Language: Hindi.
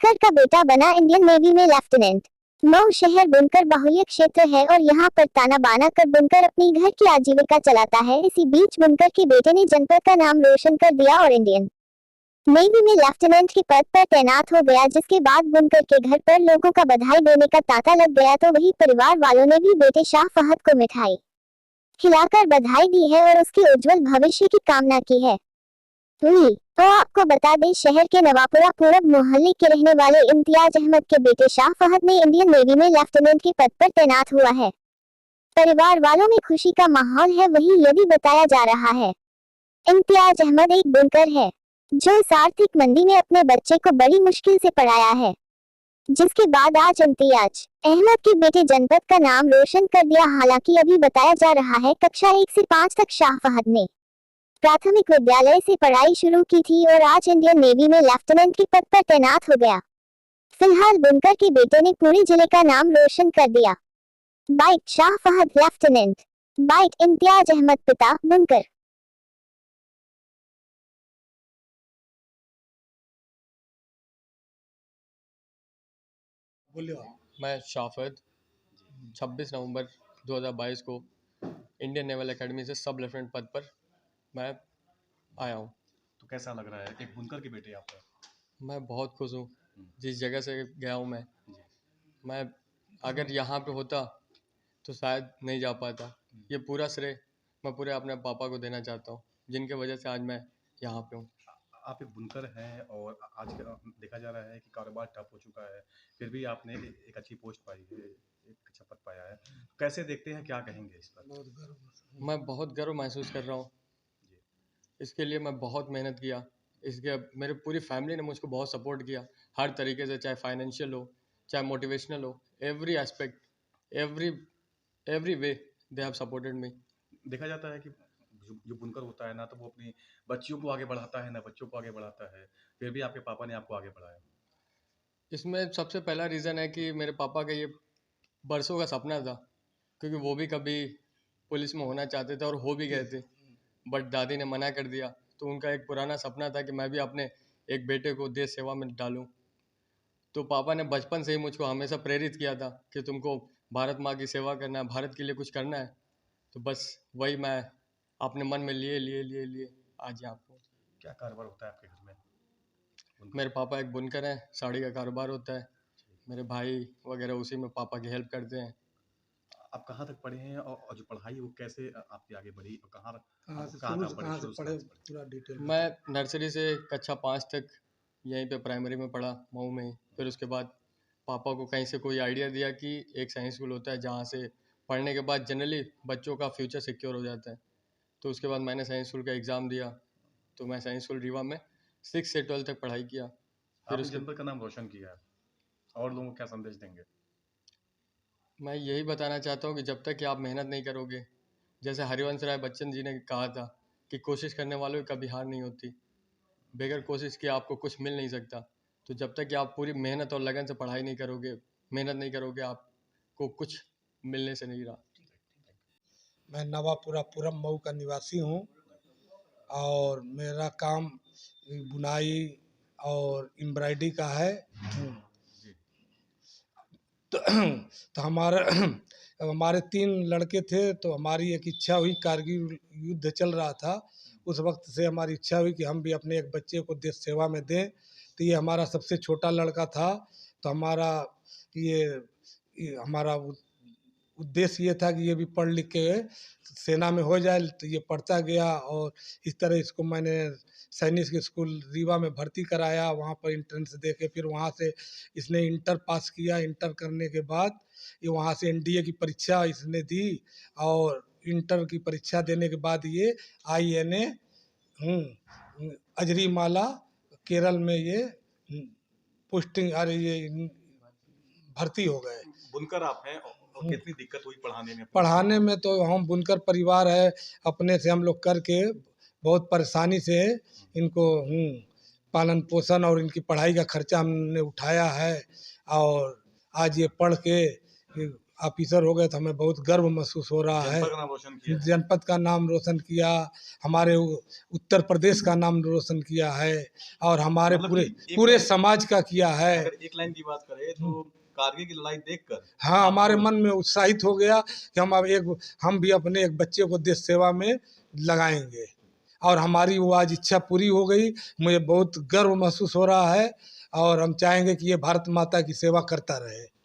बुनकर का बेटा बना इंडियन नेवी में लेफ्टिनेंट। मऊ शहर बुनकर बाहुल्य क्षेत्र है और यहाँ पर ताना बाना कर बुनकर अपनी घर की आजीविका चलाता है। इसी बीच बुनकर के बेटे ने जनपद का नाम रोशन कर दिया और इंडियन नेवी में लेफ्टिनेंट के पद पर तैनात हो गया, जिसके बाद बुनकर के घर पर लोगों का बधाई देने का तांता लग गया। तो वही परिवार वालों ने भी बेटे शाह फहद को मिठाई खिलाकर बधाई दी है और उसके उज्जवल भविष्य की कामना की है। तो आपको बता दें, शहर के नवापुरा पूरब मोहल्ले के रहने वाले इम्तियाज अहमद के बेटे शाह फहद ने इंडियन नेवी में लेफ्टिनेंट के पद पर तैनात हुआ है। परिवार वालों में खुशी का माहौल है। वही ये भी बताया जा रहा है, इम्तियाज अहमद एक बुनकर है जो इस आर्थिक मंदी में अपने बच्चे को बड़ी मुश्किल से पढ़ाया है, जिसके बाद आज इम्तियाज अहमद के बेटे जनपद का नाम रोशन कर दिया। हालांकि अभी बताया जा रहा है कक्षा 1 से 5 तक शाह फहद ने प्राथमिक विद्यालय से पढ़ाई शुरू की थी और आज इंडियन नेवी में लेफ्टिनेंट के पद पर तैनात हो गया। फिलहाल बुनकर के बेटे ने पूरे जिले का नाम रोशन कर दिया। Bite Shah Fahad lieutenant, bite Imtiaz Ahmed पिता बुनकर। मैं शाह फहद 26 नवंबर 2022 को इंडियन नेवल एकेडमी से सब लेफ्टिनेंट पद पर मैं आया हूँ। तो कैसा लग रहा है एक बुनकर के बेटे आप? मैं बहुत खुश हूँ। जिस जगह से गया हूँ मैं अगर यहाँ पे होता तो शायद नहीं जा पाता। ये पूरा श्रेय मैं पूरे अपने पापा को देना चाहता हूँ, जिनके वजह से आज मैं यहाँ पे हूँ। आप एक बुनकर हैं और आज देखा जा रहा है कि कारोबार ठप हो चुका है, फिर भी आपने एक अच्छी पोस्ट पाई है, एक अच्छा पद पाया है। कैसे देखते हैं, क्या कहेंगे इस पर? मैं बहुत गर्व महसूस कर रहा हूँ। इसके लिए मैं बहुत मेहनत किया। इसके मेरे पूरी फैमिली ने मुझको बहुत सपोर्ट किया हर तरीके से, चाहे फाइनेंशियल हो, चाहे मोटिवेशनल हो, every aspect, every way they have supported me. देखा जाता है कि जो बुनकर होता है ना, तो वो अपनी बच्चियों को आगे बढ़ाता है ना बच्चों को आगे बढ़ाता है, फिर भी आपके पापा ने आपको आगे बढ़ाया। इसमें सबसे पहला रीज़न है कि मेरे पापा का ये बरसों का सपना था, क्योंकि वो भी कभी पुलिस में होना चाहते थे और हो भी गए थे, बट दादी ने मना कर दिया। तो उनका एक पुराना सपना था कि मैं भी अपने एक बेटे को देश सेवा में डालूं। तो पापा ने बचपन से ही मुझको हमेशा प्रेरित किया था कि तुमको भारत माँ की सेवा करना है, भारत के लिए कुछ करना है। तो बस वही मैं अपने मन में लिए आज यहाँ पे। क्या कारोबार होता है आपके घर में? मेरे पापा एक बुनकर हैं, साड़ी का कारोबार होता है। मेरे भाई वगैरह उसी में पापा की हेल्प करते हैं। आप कहाँ तक पढ़े हैं और जो पढ़ाई है वो कैसे आपकी आगे बढ़ी और कहाँ से पढ़े? पूरा डिटेल मैं नर्सरी से कक्षा 5 तक यहीं पे प्राइमरी में पढ़ा, मऊ में ही। फिर उसके बाद पापा को कहीं से कोई आइडिया दिया कि एक साइंस स्कूल होता है जहाँ से पढ़ने के बाद जनरली बच्चों का फ्यूचर सिक्योर हो जाता है। तो उसके बाद मैंने साइंस स्कूल का एग्ज़ाम दिया। तो मैं साइंस स्कूल रीवा में 6 से 12 तक पढ़ाई किया। फिर उसके जनपद का नाम रोशन किया और लोगों को क्या संदेश देंगे? मैं यही बताना चाहता हूँ कि जब तक कि आप मेहनत नहीं करोगे, जैसे हरिवंश राय बच्चन जी ने कहा था कि कोशिश करने वालों की कभी हार नहीं होती। बगैर कोशिश के आपको कुछ मिल नहीं सकता। तो जब तक कि आप पूरी मेहनत और लगन से पढ़ाई नहीं करोगे, मेहनत नहीं करोगे, आपको कुछ मिलने से नहीं रहा। मैं नवापुरा पूरब मऊ का निवासी हूँ और मेरा काम बुनाई और एम्ब्रॉयडरी का है। तो हमारे 3 लड़के थे। तो हमारी एक इच्छा हुई, कारगिल युद्ध चल रहा था, उस वक्त से हमारी इच्छा हुई कि हम भी अपने एक बच्चे को देश सेवा में दें। तो ये हमारा सबसे छोटा लड़का था। तो हमारा उद्देश्य ये था कि ये भी पढ़ लिख के सेना में हो जाए। तो ये पढ़ता गया और इस तरह इसको मैंने सैनिक स्कूल रीवा में भर्ती कराया। वहाँ पर एंट्रेंस दे के फिर वहाँ से इसने इंटर पास किया। इंटर करने के बाद ये वहाँ से एनडीए की परीक्षा इसने दी और इंटर की परीक्षा देने के बाद ये INA अजरीमाला केरल में ये पोस्टिंग ये भर्ती हो गए। बुनकर आप हैं और कितनी दिक्कत हुई पढ़ाने में? पढ़ाने में तो हम बुनकर परिवार है, अपने से हम लोग करके बहुत परेशानी से इनको पालन पोषण और इनकी पढ़ाई का खर्चा हमने उठाया है। और आज ये पढ़ के ऑफिसर हो गए तो हमें बहुत गर्व महसूस हो रहा है। जनपद का नाम रोशन किया है। जनपद का नाम रोशन किया, हमारे उत्तर प्रदेश का नाम रोशन किया है और हमारे मतलब पूरे कि एक पूरे लाइन- समाज का किया है। अगर एक लाइन की बात करें तो कारगिल की लड़ाई देखकर हाँ, हमारे आपको- मन में उत्साहित हो गया कि हम भी अपने एक बच्चे को देश सेवा में लगाएंगे और हमारी वो आज इच्छा पूरी हो गई। मुझे बहुत गर्व महसूस हो रहा है और हम चाहेंगे कि ये भारत माता की सेवा करता रहे।